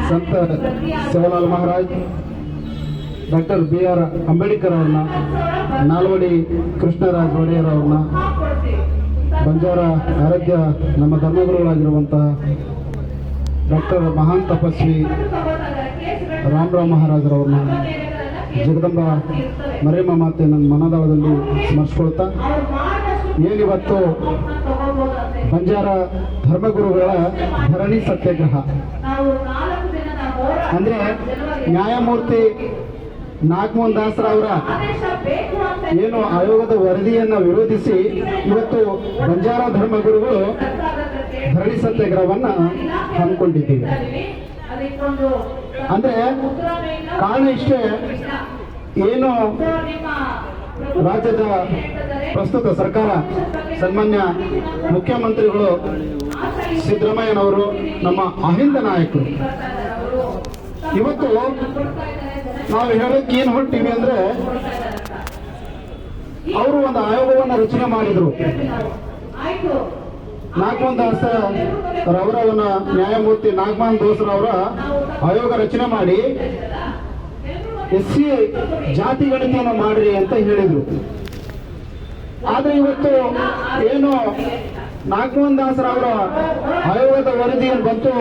ಸಂತ Sevalal Maharaj, doctor BR Ambedkar ಅವ್ರನ್ನ, ನಾಲ್ವಡಿ ಕೃಷ್ಣರಾಜ ಒಡೆಯರ್ ಅವ್ರನ್ನ, ಬಂಜಾರ ಆರಾಧ್ಯ ನಮ್ಮ ಧರ್ಮಗುರುಗಳಾಗಿರುವಂತಹ ಡಾಕ್ಟರ್ ಮಹಾನ್ ತಪಸ್ವಿ ರಾಮರಾವ್ ಮಹಾರಾಜರವ್ರನ್ನ, ಜಗದಂಬ ಮರಿಯಮ್ಮ ಮಾತೆ ನನ್ನ ಮನದಾಳದಲ್ಲಿ ಸ್ಮರಿಸ್ಕೊಳ್ತಾ, ಏನಿವತ್ತು ಬಂಜಾರ ಧರ್ಮಗುರುಗಳ ಧರಣಿ ಸತ್ಯಾಗ್ರಹ ಅಂದ್ರೆ ನ್ಯಾಯಮೂರ್ತಿ ನಾಗಮೋಹನ್ ದಾಸರವರ ಏನು ಆಯೋಗದ ವರದಿಯನ್ನ ವಿರೋಧಿಸಿ ಇವತ್ತು ಬಂಜಾರ ಧರ್ಮಗುರುಗಳು ಧರಣಿ ಸತ್ಯಾಗ್ರಹವನ್ನ ಹಮ್ಮಿಕೊಂಡಿದ್ದೀವಿ. ಅಂದ್ರೆ ಕಾರಣ ಇಷ್ಟೇ, ಏನು ರಾಜ್ಯದ ಪ್ರಸ್ತುತ ಸರ್ಕಾರ ಸನ್ಮಾನ್ಯ ಮುಖ್ಯಮಂತ್ರಿಗಳು ಸಿದ್ದರಾಮಯ್ಯನವರು ನಮ್ಮ ಅಹಿಂದ ನಾಯಕರು. ಇವತ್ತು ನಾವು ಹೇಳೋಕೆ ಏನು ಹೊರಟಿವಿ ಅಂದ್ರೆ, ಅವರು ಒಂದು ಆಯೋಗವನ್ನು ರಚನೆ ಮಾಡಿದ್ರು. ನಾಗಮೋಹನ್ ದಾಸ ರವರವನ್ನ ನ್ಯಾಯಮೂರ್ತಿ ನಾಗಮೋಹನ್ ದಾಸರವರ ಆಯೋಗ ರಚನೆ ಮಾಡಿ SC ಜಾತಿ ಗಣತಿಯನ್ನು ಮಾಡ್ರಿ ಅಂತ ಹೇಳಿದ್ರು. ಆದ್ರೆ ಇವತ್ತು ಏನು ನಾಗಮೋಹನ್ ದಾಸರವರ ಆಯೋಗದ ವರದಿಯನ್ನು ಬಂತು,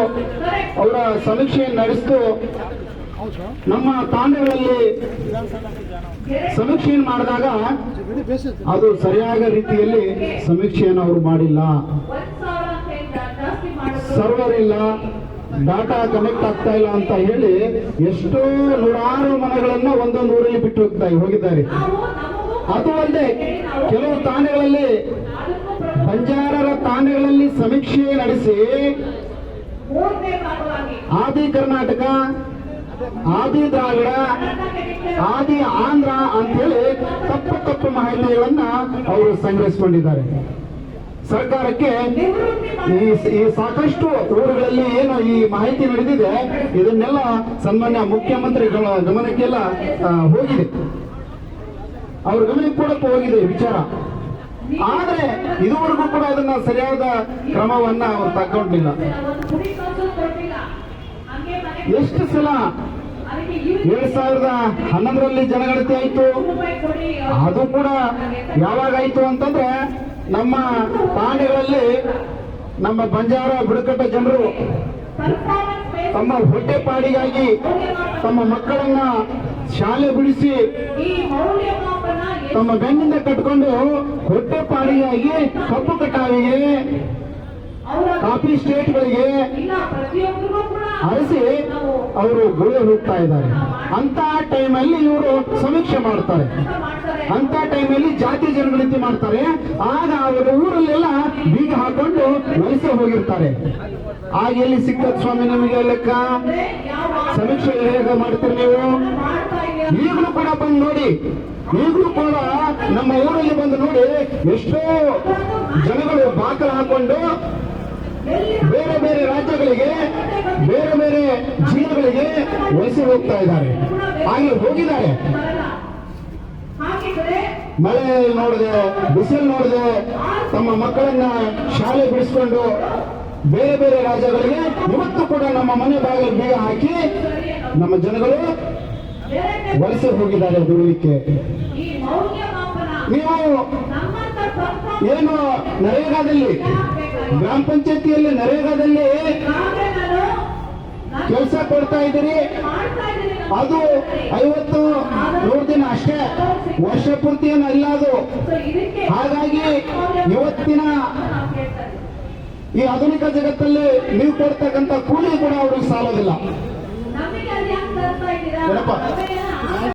ಅವರ ಸಮೀಕ್ಷೆಯನ್ನು ನಡೆಸಿತು. ನಮ್ಮ ತಾಂಡಗಳಲ್ಲಿ ಸಮೀಕ್ಷೆಯನ್ನು ಮಾಡಿದಾಗ ಅದು ಸರಿಯಾದ ರೀತಿಯಲ್ಲಿ ಸಮೀಕ್ಷೆಯನ್ನು ಅವರು ಮಾಡಿಲ್ಲ. ಸರ್ವರ್ ಇಲ್ಲ, ಡಾಟಾ ಕನೆಕ್ಟ್ ಆಗ್ತಾ ಇಲ್ಲ ಅಂತ ಹೇಳಿ ಎಷ್ಟೋ ನೂರಾರು ಮನೆಗಳನ್ನ ಒಂದೊಂದು ಊರಲ್ಲಿ ಬಿಟ್ಟು ಹೋಗಿದ್ದಾರೆ. ಅದು ಅಲ್ಲದೆ ಕೆಲವು ತಾಂಡಗಳಲ್ಲಿ, ಬಂಜಾರರ ತಾಂಡಗಳಲ್ಲಿ ಸಮೀಕ್ಷೆ ನಡೆಸಿ ಆದಿ ಕರ್ನಾಟಕ, ಆದಿ ದ್ರಾವಿಡ, ಆದಿ ಆಂಧ್ರ ಅಂತೇಳಿ ತಪ್ಪು ಮಾಹಿತಿಗಳನ್ನ ಅವರು ಸಂಗ್ರಹಿಸಿಕೊಂಡಿದ್ದಾರೆ. ಸರ್ಕಾರಕ್ಕೆ ಈ ಸಾಕಷ್ಟು ಊರುಗಳಲ್ಲಿ ಏನು ಈ ಮಾಹಿತಿ ನಡೆದಿದೆ, ಇದನ್ನೆಲ್ಲ ಸನ್ಮಾನ್ಯ ಮುಖ್ಯಮಂತ್ರಿಗಳ ಗಮನಕ್ಕೆಲ್ಲ ಹೋಗಿದೆ, ಅವ್ರ ಗಮನಕ್ಕೆ ಕೂಡ ಹೋಗಿದೆ ವಿಚಾರ. ಆದ್ರೆ ಇದುವರೆಗೂ ಕೂಡ ಅದನ್ನ ಸರಿಯಾದ ಕ್ರಮವನ್ನ ಅವರು ತಗೊಂಡಿಲ್ಲ. ಎಷ್ಟು ಸಲ 2011ರಲ್ಲಿ ಜನಗಣತಿ ಆಯ್ತು, ಅದು ಕೂಡ ಯಾವಾಗಾಯ್ತು ಅಂತಂದ್ರೆ ನಮ್ಮ ತಾಂಡಗಳಲ್ಲಿ ನಮ್ಮ ಬಂಜಾರ ಬುಡಕಟ್ಟು ಜನರು ತಮ್ಮ ಹೊಟ್ಟೆಪಾಡಿಗಾಗಿ ತಮ್ಮ ಮಕ್ಕಳನ್ನ ಶಾಲೆ ಬಿಡಿಸಿ ತಮ್ಮ ಬೆನ್ನಿಂದ ಕಟ್ಕೊಂಡು ಹೊಟ್ಟೆಪಾಡಿಗಾಗಿ ಕಬ್ಬು ಕಟಾವಿಗೆ, ಕಾಫಿ ಸ್ಟೇಟ್ಗಳಿಗೆ ಅರಸಿ ಅವರು ಗುಳೆ ಹೋಗ್ತಾ ಇದ್ದಾರೆ. ಅಂತ ಟೈಮಲ್ಲಿ ಇವರು ಸಮೀಕ್ಷೆ ಮಾಡ್ತಾರೆ, ಅಂತ ಟೈಮಲ್ಲಿ ಜಾತಿ ಜನಗಣತಿ ಮಾಡ್ತಾರೆ. ಆಗ ಅವರ ಊರಲ್ಲೆಲ್ಲ ಬೀಗ ಹಾಕೊಂಡು ವಲಸೆ ಹೋಗಿರ್ತಾರೆ. ಆಗ ಎಲ್ಲಿ ಸಿಕ್ಕದ ಸ್ವಾಮಿ ನಮಗೆ ಲೆಕ್ಕ? ಸಮೀಕ್ಷೆ ಹೇಗೆ ಮಾಡ್ತೀರಿ ನೀವು? ಈಗಲೂ ಕೂಡ ಬಂದು ನೋಡಿ, ಈಗಲೂ ಕೂಡ ನಮ್ಮ ಊರಲ್ಲಿ ಬಂದು ನೋಡಿ, ಎಷ್ಟೋ ಜನಗಳು ಬಾಕಲು ಹಾಕೊಂಡು ಬೇರೆ ಬೇರೆ ರಾಜ್ಯಗಳಿಗೆ, ಬೇರೆ ಬೇರೆ ಜಿಲ್ಲೆಗಳಿಗೆ ವಲಸೆ ಹೋಗ್ತಾ ಇದ್ದಾರೆ. ಹಾಗೆ ಹೋಗಿದ್ದಾರೆ. ಮಳೆ ನೋಡಿದೆ, ಬಿಸಿಲು ನೋಡಿದೆ, ತಮ್ಮ ಮಕ್ಕಳನ್ನ ಶಾಲೆ ಬಿಡಿಸ್ಕೊಂಡು ಬೇರೆ ಬೇರೆ ರಾಜ್ಯಗಳಿಗೆ ಇವತ್ತು ಕೂಡ ನಮ್ಮ ಮನೆ ಬಾಗಿಲು ಬೀಗ ಹಾಕಿ ನಮ್ಮ ಜನಗಳು ವಲಸೆ ಹೋಗಿದ್ದಾರೆ ದುಡಿಲಿಕ್ಕೆ. ನೀವು ಏನು ನರೇಗಾದಲ್ಲಿ, ಗ್ರಾಮ ಪಂಚಾಯತಿಯಲ್ಲಿ ನರೇಗಾದಲ್ಲಿ ಕೆಲಸ ಕೊಡ್ತಾ ಇದ್ದೀರಿ, ಅದು 50-100 ದಿನ ಅಷ್ಟೇ, ವರ್ಷ ಪೂರ್ತಿ ಏನಲ್ಲ ಅದು. ಹಾಗಾಗಿ ಇವತ್ತಿನ ಈ ಆಧುನಿಕ ಜಗತ್ತಲ್ಲಿ ನೀವು ಕೊಡ್ತಕ್ಕಂಥ ಕೂಲಿ ಕೂಡ ಅವ್ರಿಗೆ ಸಾಲೋದಿಲ್ಲ.